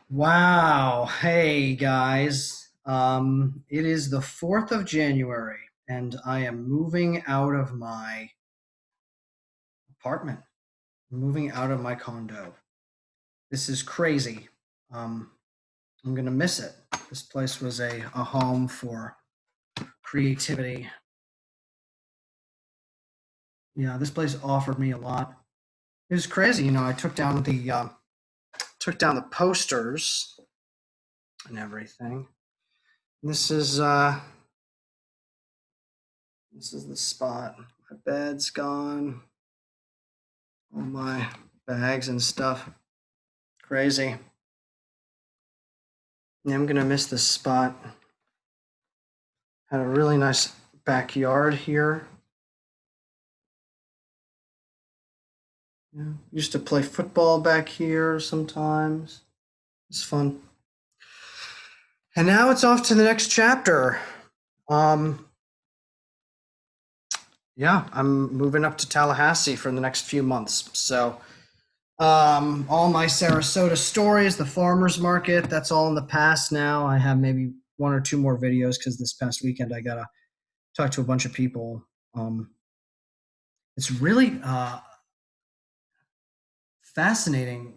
Wow. Hey guys. It is the 4th of January and I am moving out of my apartment, moving out of my condo. This is crazy. Um, I'm going to miss it. This place was a home for creativity. Yeah, this place offered me a lot. It was crazy. I took down the posters and everything. This is uh this is the spot. My bed's gone. All my bags and stuff. Crazy. Yeah, I'm gonna miss this spot. Had a really nice backyard here. Yeah, used to play football back here sometimes. It's fun. And now it's off to the next chapter. Um, yeah, I'm moving up to Tallahassee for the next few months. So, all my Sarasota stories, the farmers market, that's all in the past now. I have maybe one or two more videos because this past weekend I gotta talk to a bunch of people. Um, it's really fascinating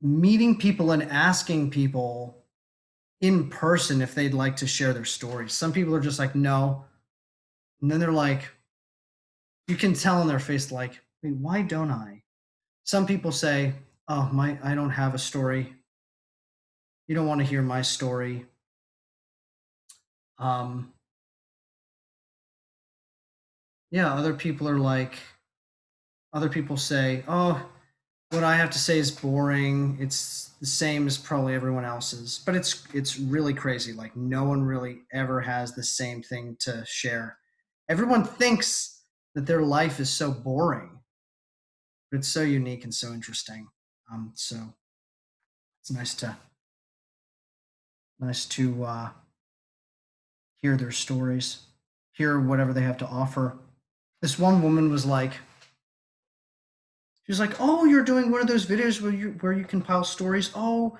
meeting people and asking people in person if they'd like to share their stories. Some people are just like, no. And then they're like, you can tell in their face, like, wait, why don't I? Some people say, oh, I don't have a story. You don't want to hear my story. Um, yeah, other people say, oh, what I have to say is boring. It's the same as probably everyone else's, but it's really crazy. Like no one really ever has the same thing to share. Everyone thinks that their life is so boring, but it's so unique and so interesting. So it's nice to hear their stories, hear whatever they have to offer. This one woman was like, she was like, "Oh, you're doing one of those videos where you compile stories. Oh,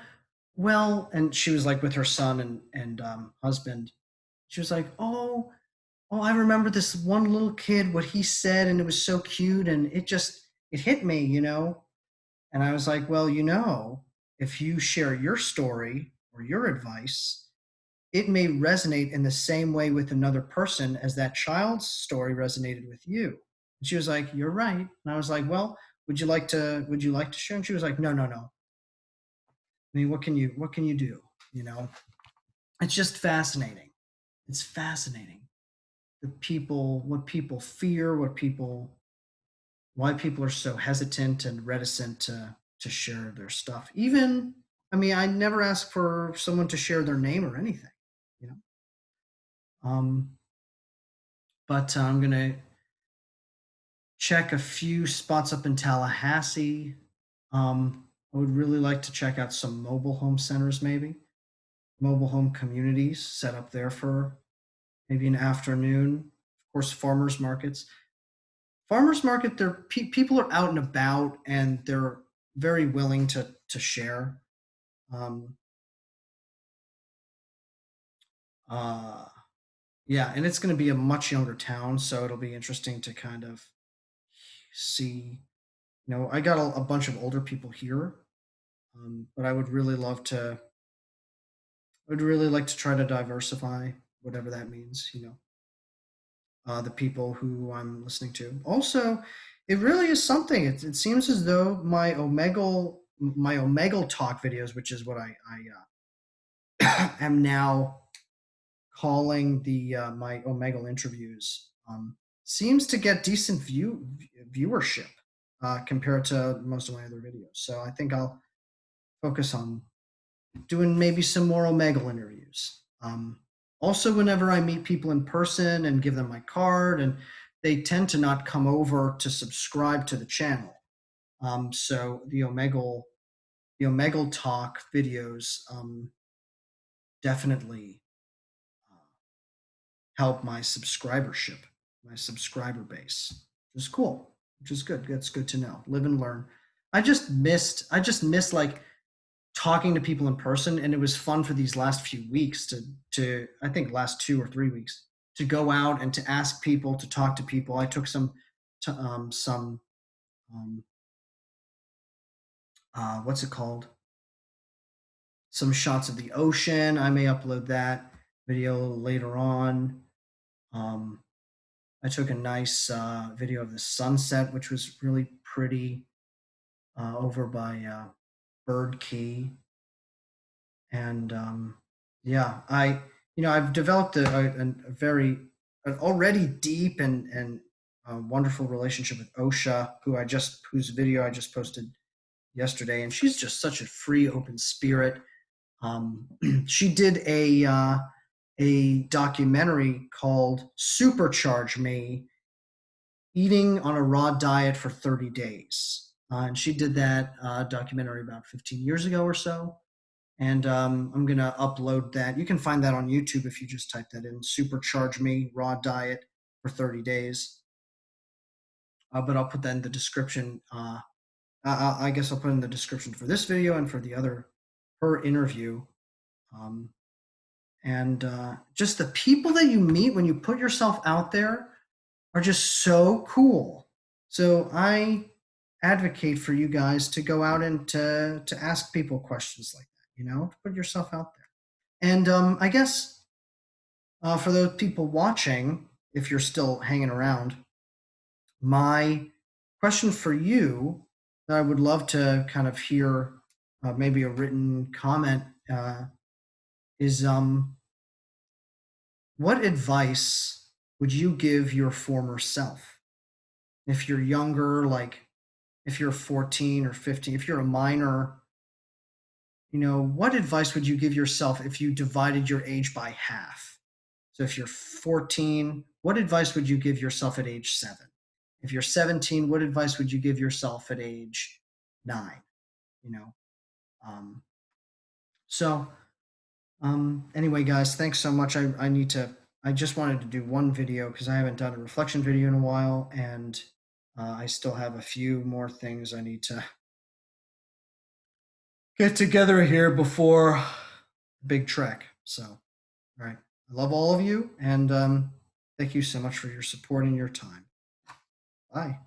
well," and she was like with her son and husband. She was like, "Oh, I remember this one little kid what he said, and it was so cute, and it hit me." And I was like, "Well, if you share your story or your advice, it may resonate in the same way with another person as that child's story resonated with you." And she was like, "You're right." And I was like, "Well, would you like to share?" And she was like, "No, no, no. I mean, what can you do? You know, it's just fascinating. It's fascinating. What people fear, why people are so hesitant and reticent to share their stuff. Even, I mean, I never ask for someone to share their name or anything, you know. Um, but I'm gonna check a few spots up in Tallahassee. I would really like to check out some mobile home centers, maybe mobile home communities set up there for maybe an afternoon. Of course, farmers markets. Farmers market, people are out and about, and they're very willing to share. Um, uh, yeah, and it's going to be a much younger town, so it'll be interesting to kind of see. I got a bunch of older people here, but I would really love to. I would really like to try to diversify, whatever that means. The people who I'm listening to. Also, it really is something. It seems as though my Omegle talk videos, which is what I am now calling the my Omegle interviews, seems to get decent viewership compared to most of my other videos. So I think I'll focus on doing maybe some more Omegle interviews. Also, whenever I meet people in person and give them my card, and they tend to not come over to subscribe to the channel. So the Omegle talk videos definitely uh, help my subscribership, my subscriber base, which is cool, which is good. That's good to know. Live and learn. I just missed like talking to people in person, and it was fun for these last few weeks to I think last 2 or 3 weeks to go out and to ask people, to talk to people. I took some um, what's it called, some shots of the ocean. I may upload that video later on. um, I took a nice video of the sunset, which was really pretty, over by Bird Key. And yeah, I've developed a very an already deep and wonderful relationship with Osha, whose video I just posted yesterday, and she's just such a free, open spirit. She did a documentary called Supercharge Me, eating on a raw diet for 30 days. And she did that documentary about 15 years ago or so. And I'm going to upload that. You can find that on YouTube if you just type that in, Supercharge Me Raw Diet for 30 days. But I'll put that in the description. I guess I'll put in the description for this video and for her interview. Um, and just the people that you meet when you put yourself out there are just so cool. So I advocate for you guys to go out and to ask people questions like that. To put yourself out there. And I guess for those people watching, if you're still hanging around, my question for you that I would love to kind of hear, maybe a written comment, is what advice would you give your former self? If you're younger, like if you're 14 or 15, if you're a minor, what advice would you give yourself if you divided your age by half? So if you're 14, what advice would you give yourself at age 7? If you're 17, what advice would you give yourself at age 9? You know, um, so anyway, guys, thanks so much. I just wanted to do one video because I haven't done a reflection video in a while, and I still have a few more things I need to get together here before the big trek. So, all right. I love all of you, and thank you so much for your support and your time. Bye.